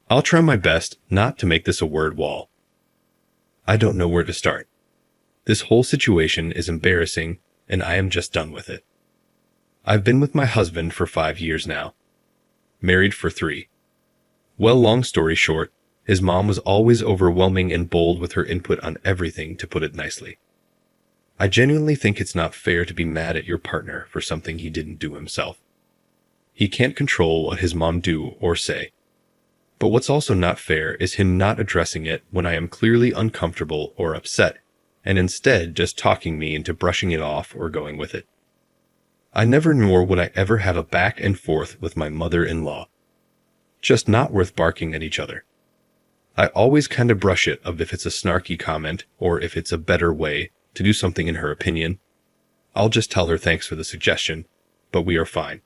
I'll try my best not to make this a word wall. I don't know where to start. This whole situation is embarrassing, and I am just done with it. I've been with my husband for 5 years now. Married for 3. Well, long story short, his mom was always overwhelming and bold with her input on everything, to put it nicely. I genuinely think it's not fair to be mad at your partner for something he didn't do himself. He can't control what his mom do or say. But what's also not fair is him not addressing it when I am clearly uncomfortable or upset, and instead just talking me into brushing it off or going with it. I never nor would I ever have a back and forth with my mother-in-law. Just not worth barking at each other. I always kind of brush it of if it's a snarky comment or if it's a better way to do something in her opinion. I'll just tell her thanks for the suggestion, but we are fine.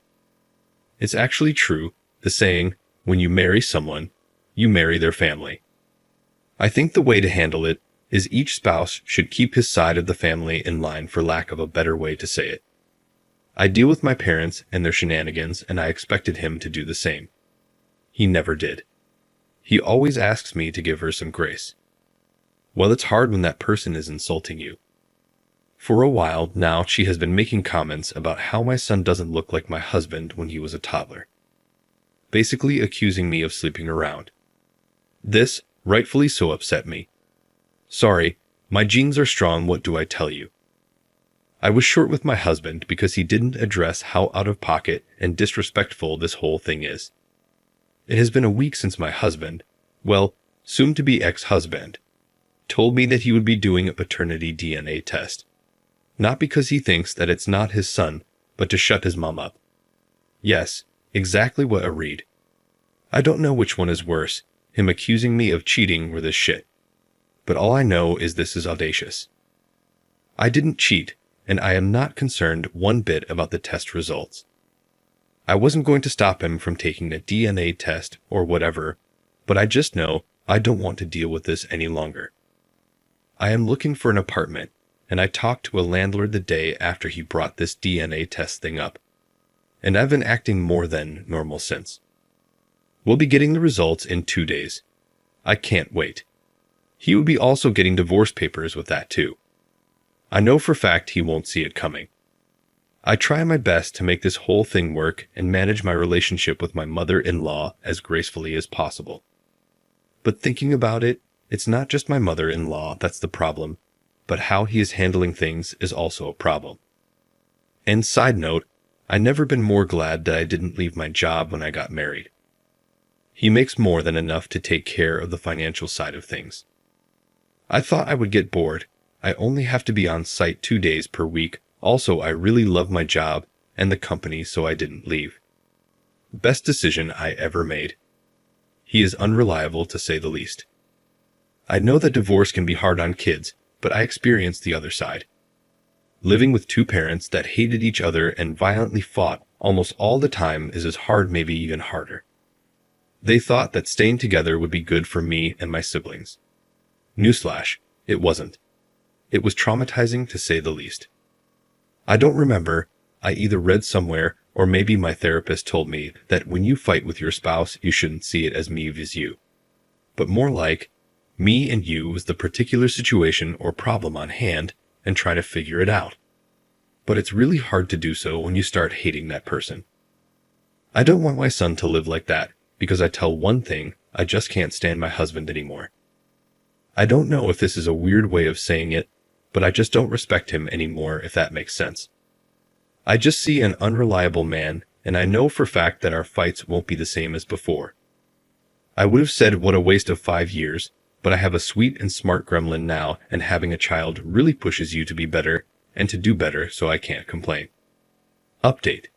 It's actually true, the saying, when you marry someone, you marry their family. I think the way to handle it is each spouse should keep his side of the family in line, for lack of a better way to say it. I deal with my parents and their shenanigans, and I expected him to do the same. He never did. He always asks me to give her some grace. Well, it's hard when that person is insulting you. For a while now, she has been making comments about how my son doesn't look like my husband when he was a toddler. Basically accusing me of sleeping around. This, rightfully so, upset me. Sorry, my genes are strong, what do I tell you? I was short with my husband because he didn't address how out of pocket and disrespectful this whole thing is. It has been a week since my husband, well, soon-to-be ex-husband, told me that he would be doing a paternity DNA test. Not because he thinks that it's not his son, but to shut his mom up. Yes, exactly what I read. I don't know which one is worse, him accusing me of cheating or this shit. But all I know is this is audacious. I didn't cheat, and I am not concerned one bit about the test results. I wasn't going to stop him from taking a DNA test or whatever, but I just know I don't want to deal with this any longer. I am looking for an apartment, and I talked to a landlord the day after he brought this DNA test thing up. And I've been acting more than normal since. We'll be getting the results in 2 days. I can't wait. He would be also getting divorce papers with that too. I know for a fact he won't see it coming. I try my best to make this whole thing work and manage my relationship with my mother-in-law as gracefully as possible. But thinking about it, it's not just my mother-in-law that's the problem, but how he is handling things is also a problem. And side note, I've never been more glad that I didn't leave my job when I got married. He makes more than enough to take care of the financial side of things. I thought I would get bored. I only have to be on site 2 days per week. Also, I really love my job and the company, so I didn't leave. Best decision I ever made. He is unreliable, to say the least. I know that divorce can be hard on kids, but I experienced the other side. Living with 2 parents that hated each other and violently fought almost all the time is as hard, maybe even harder. They thought that staying together would be good for me and my siblings. Newsflash, it wasn't. It was traumatizing, to say the least. I don't remember, I either read somewhere or maybe my therapist told me that when you fight with your spouse, you shouldn't see it as me vs you. But more like, me and you was the particular situation or problem on hand, and try to figure it out. But it's really hard to do so when you start hating that person. I don't want my son to live like that, because I tell one thing, I just can't stand my husband anymore. I don't know if this is a weird way of saying it, but I just don't respect him anymore, if that makes sense. I just see an unreliable man, and I know for a fact that our fights won't be the same as before. I would have said what a waste of 5 years, but I have a sweet and smart gremlin now, and having a child really pushes you to be better and to do better, so I can't complain. Update.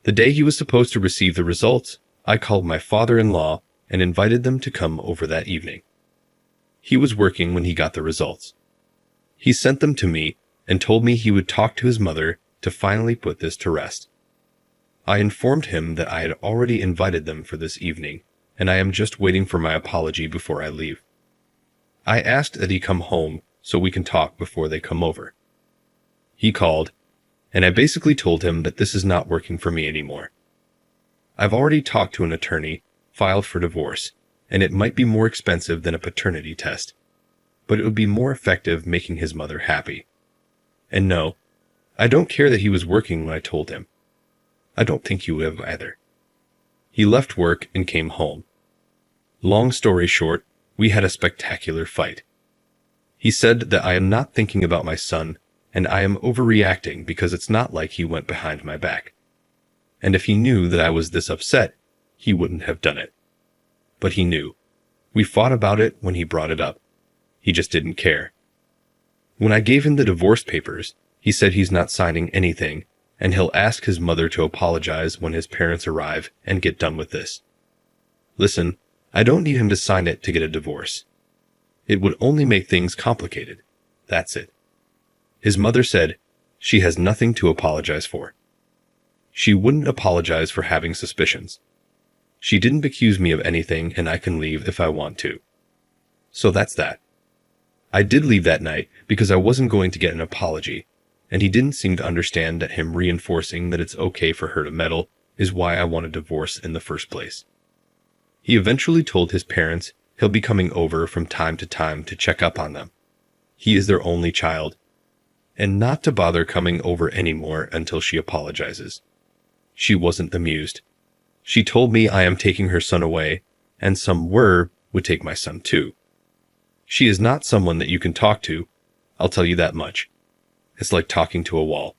The day he was supposed to receive the results, I called my father-in-law and invited them to come over that evening. He was working when he got the results. He sent them to me and told me he would talk to his mother to finally put this to rest. I informed him that I had already invited them for this evening, and I am just waiting for my apology before I leave. I asked that he come home so we can talk before they come over. He called, and I basically told him that this is not working for me anymore. I've already talked to an attorney, filed for divorce, and it might be more expensive than a paternity test, but it would be more effective making his mother happy. And no, I don't care that he was working when I told him. I don't think he would have either. He left work and came home. Long story short, we had a spectacular fight. He said that I am not thinking about my son, and I am overreacting because it's not like he went behind my back. And if he knew that I was this upset, he wouldn't have done it. But he knew. We fought about it when he brought it up. He just didn't care. When I gave him the divorce papers, he said he's not signing anything, and he'll ask his mother to apologize when his parents arrive and get done with this. Listen, I don't need him to sign it to get a divorce. It would only make things complicated. That's it. His mother said she has nothing to apologize for. She wouldn't apologize for having suspicions. She didn't accuse me of anything, and I can leave if I want to. So that's that. I did leave that night because I wasn't going to get an apology, and he didn't seem to understand that him reinforcing that it's okay for her to meddle is why I want a divorce in the first place. He eventually told his parents he'll be coming over from time to check up on them. He is their only child, and not to bother coming over anymore until she apologizes. She wasn't amused. She told me I am taking her son away, and some would take my son too. She is not someone that you can talk to, I'll tell you that much. It's like talking to a wall.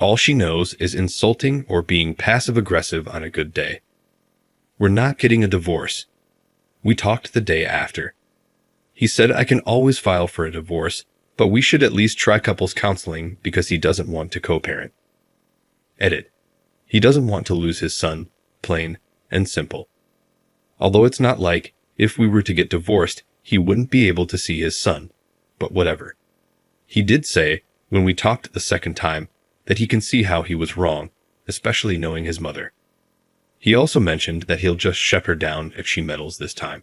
All she knows is insulting or being passive-aggressive on a good day. We're not getting a divorce. We talked the day after. He said I can always file for a divorce, but we should at least try couples counseling because he doesn't want to co-parent. Edit. He doesn't want to lose his son, plain and simple. Although it's not like, if we were to get divorced, he wouldn't be able to see his son, but whatever. He did say, when we talked the second time, that he can see how he was wrong, especially knowing his mother. He also mentioned that he'll just shut her down if she meddles this time.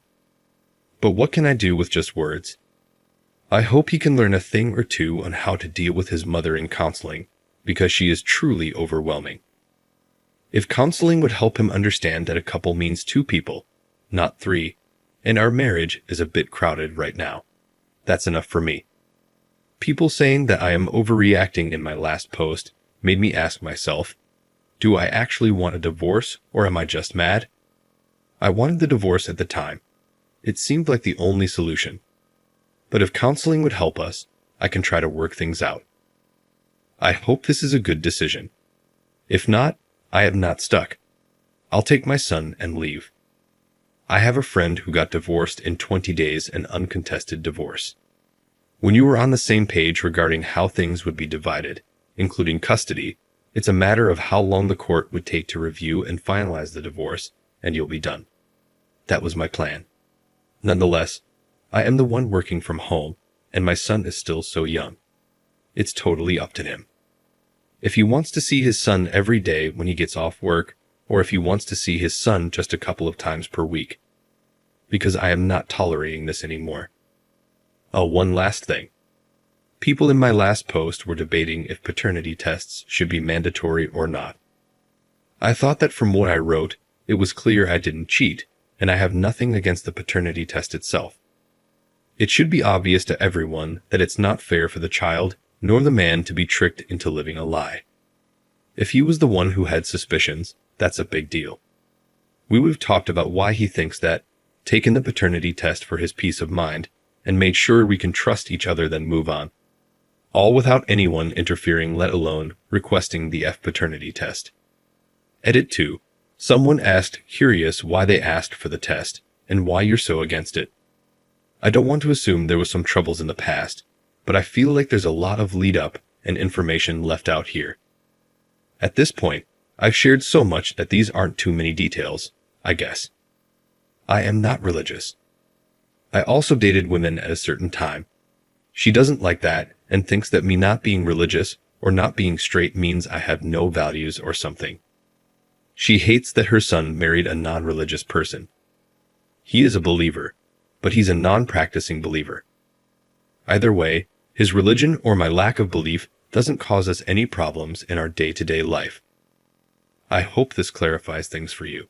But what can I do with just words? I hope he can learn a thing or two on how to deal with his mother in counseling, because she is truly overwhelming. If counseling would help him understand that a couple means two people, not three, and our marriage is a bit crowded right now, that's enough for me. People saying that I am overreacting in my last post made me ask myself, do I actually want a divorce, or am I just mad? I wanted the divorce at the time. It seemed like the only solution. But if counseling would help us, I can try to work things out. I hope this is a good decision. If not, I am not stuck. I'll take my son and leave. I have a friend who got divorced in 20 days, an uncontested divorce. When you were on the same page regarding how things would be divided, including custody, it's a matter of how long the court would take to review and finalize the divorce, and you'll be done. That was my plan. Nonetheless, I am the one working from home, and my son is still so young. It's totally up to him. If he wants to see his son every day when he gets off work, or if he wants to see his son just a couple of times per week. Because I am not tolerating this anymore. Oh, one last thing. People in my last post were debating if paternity tests should be mandatory or not. I thought that from what I wrote, it was clear I didn't cheat, and I have nothing against the paternity test itself. It should be obvious to everyone that it's not fair for the child nor the man to be tricked into living a lie. If he was the one who had suspicions, that's a big deal. We would have talked about why he thinks that, taken the paternity test for his peace of mind, and made sure we can trust each other then move on. All without anyone interfering, let alone requesting the paternity test. Edit 2. Someone asked curious why they asked for the test, and why you're so against it. I don't want to assume there was some troubles in the past, but I feel like there's a lot of lead-up and information left out here. At this point, I've shared so much that these aren't too many details, I guess. I am not religious. I also dated women at a certain time. She doesn't like that and thinks that me not being religious or not being straight means I have no values or something. She hates that her son married a non-religious person. He is a believer, but he's a non-practicing believer. Either way, his religion or my lack of belief doesn't cause us any problems in our day-to-day life. I hope this clarifies things for you.